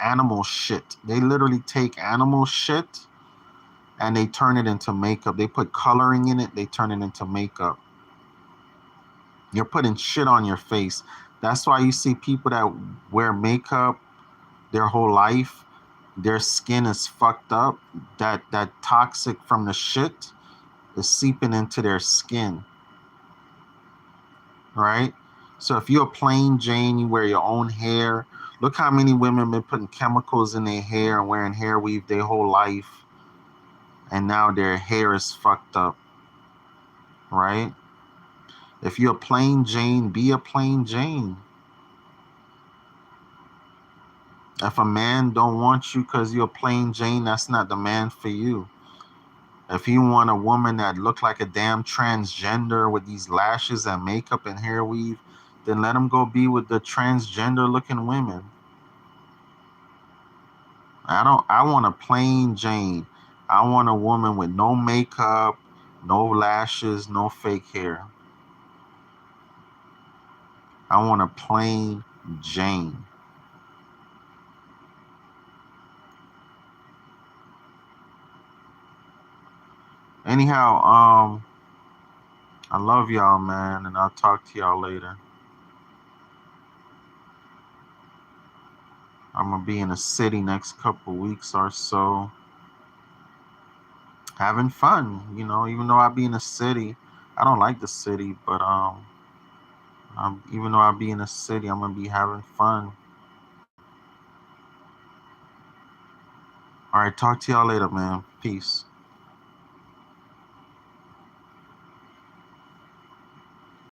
animal shit. They literally take animal shit and they turn it into makeup. They put coloring in it, they turn it into makeup. You're putting shit on your face. That's why you see people that wear makeup their whole life, their skin is fucked up. That toxic from the shit is seeping into their skin. Right? So if you're a plain Jane, you wear your own hair. Look how many women been putting chemicals in their hair and wearing hair weave their whole life. And now their hair is fucked up. Right? If you're a plain Jane, be a plain Jane. If a man don't want you because you're a plain Jane, that's not the man for you. If you want a woman that look like a damn transgender with these lashes and makeup and hair weave, then let him go be with the transgender looking women. I want a plain Jane. I want a woman with no makeup, no lashes, no fake hair. I want a plain Jane. Anyhow, I love y'all, man, and I'll talk to y'all later. I'm gonna be in the city next couple weeks or so, having fun. You know, even though I be in the city, I don't like the city, but even though I be in the city, I'm gonna be having fun. All right, talk to y'all later, man. Peace.